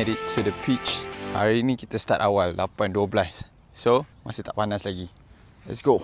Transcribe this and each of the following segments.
made it to the pitch. Hari ni kita start awal 8.12. So, masih tak panas lagi. Let's go.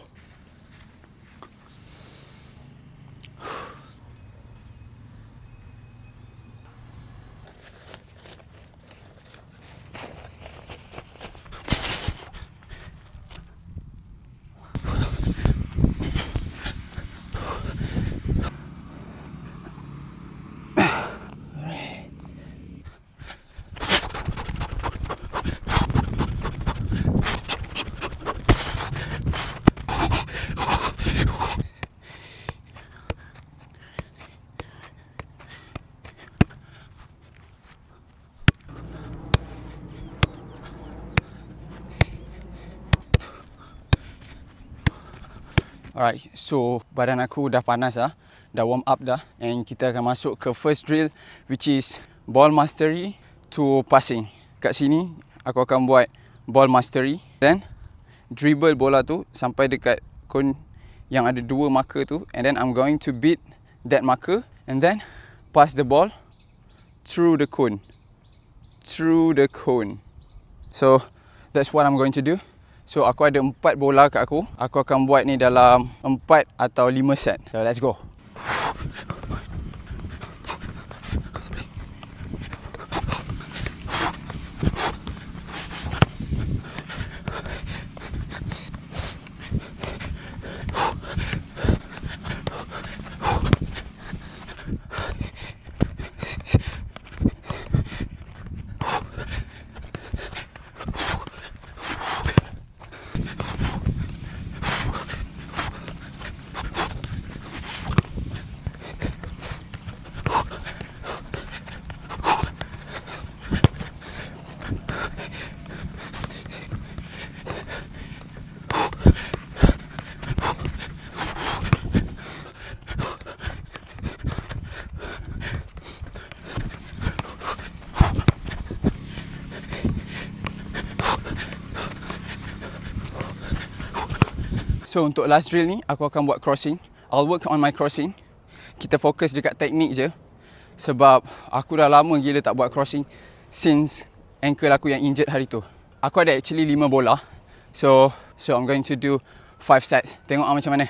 Alright, so badan aku dah panas dah warm up dah, and kita akan masuk ke first drill, which is ball mastery to passing. Kat sini aku akan buat ball mastery, then dribble bola tu sampai dekat cone yang ada 2 marker tu, and then I'm going to beat that marker and then pass the ball through the cone. So that's what I'm going to do. So aku ada 4 bola kat aku. Aku akan buat ni dalam 4 atau 5 set. So let's go. So untuk last drill ni aku akan buat crossing. I'll work on my crossing. Kita fokus dekat teknik je, sebab aku dah lama gila tak buat crossing since ankle aku yang injured hari tu. Aku ada actually 5 bola. So I'm going to do 5 sets. Tengok macam mana.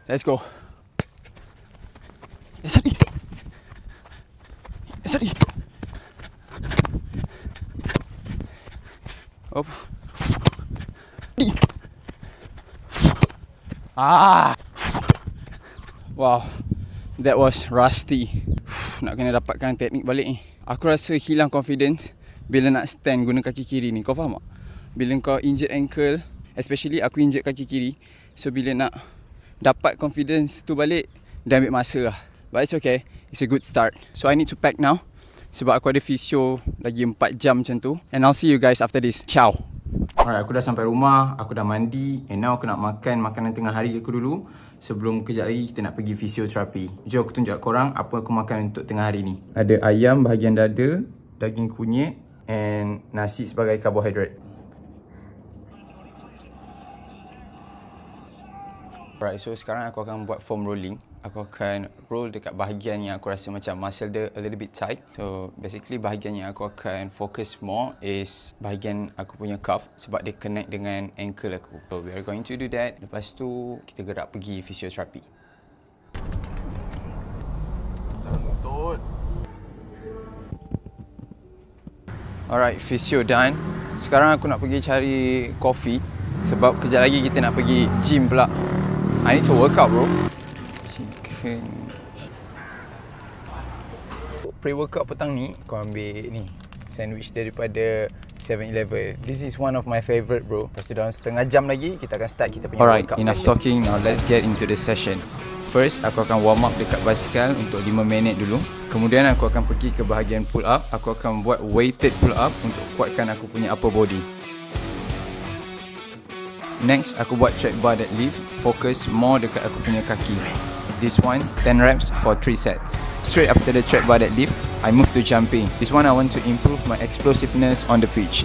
Let's go. Op. Wow, that was rusty. Nak kena dapatkan teknik balik ni. Aku rasa hilang confidence bila nak stand guna kaki kiri ni. Kau faham tak? Bila kau injured ankle, especially aku injured kaki kiri, so bila nak dapat confidence tu balik, dah ambil masa lah. But it's okay, it's a good start. So I need to pack now, sebab aku ada physio lagi 4 jam macam tu. And I'll see you guys after this. Ciao. Alright, aku dah sampai rumah, aku dah mandi, and now aku nak makan makanan tengah hari aku dulu sebelum kejap lagi kita nak pergi fisioterapi. Jom aku tunjuk korang apa aku makan untuk tengah hari ni. Ada ayam bahagian dada, daging kunyit, and nasi sebagai karbohidrat. Alright, so sekarang aku akan buat foam rolling. Aku akan roll dekat bahagian yang aku rasa macam muscle dia a little bit tight. So basically bahagian yang aku akan focus more is bahagian aku punya calf, sebab dia connect dengan ankle aku. So we are going to do that. Lepas tu kita gerak pergi fisioterapi. Alright, physio done. Sekarang aku nak pergi cari coffee sebab kejap lagi kita nak pergi gym pula. I need to work out, bro. Chicken. Pre-workout petang ni, kau ambil ni sandwich daripada 7-Eleven. This is one of my favourite, bro. Lepas tu dalam setengah jam lagi kita akan start kita punya workout. Alright, enough talking. Now let's get into the session. First, aku akan warm up dekat basikal untuk 5 minit dulu. Kemudian aku akan pergi ke bahagian pull up. Aku akan buat weighted pull up untuk kuatkan aku punya upper body. Next, aku buat track bar deadlift. Focus more dekat aku punya kaki. This one, 10 reps for 3 sets. Straight after the track bar deadlift, I move to jumping. This one I want to improve my explosiveness on the pitch.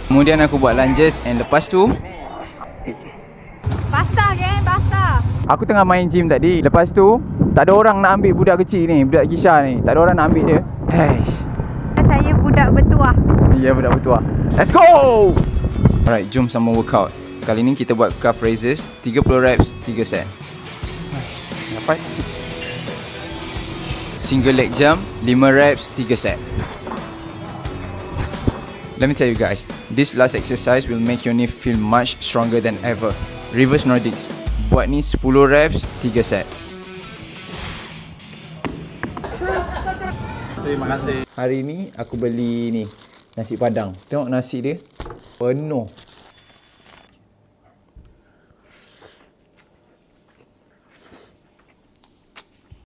Kemudian aku buat lunges, and lepas tu basah kan, basah. aku tengah main gym tadi. Lepas tu tak ada orang nak ambil budak kecil ni, budak Gisha ni. Tak ada orang nak ambil dia. Haish. budak bertuah. Ya, budak bertuah. Let's go! Alright, jom sama workout. Kali ni kita buat calf raises 30 reps 3 set. Dapat 6. Single leg jump 5 reps 3 set. Let me tell you guys, this last exercise will make your knee feel much stronger than ever. Reverse Nordics. Buat ni 10 reps 3 sets. Terima kasih. Hari ni aku beli ni nasi padang. Tengok nasi dia penuh.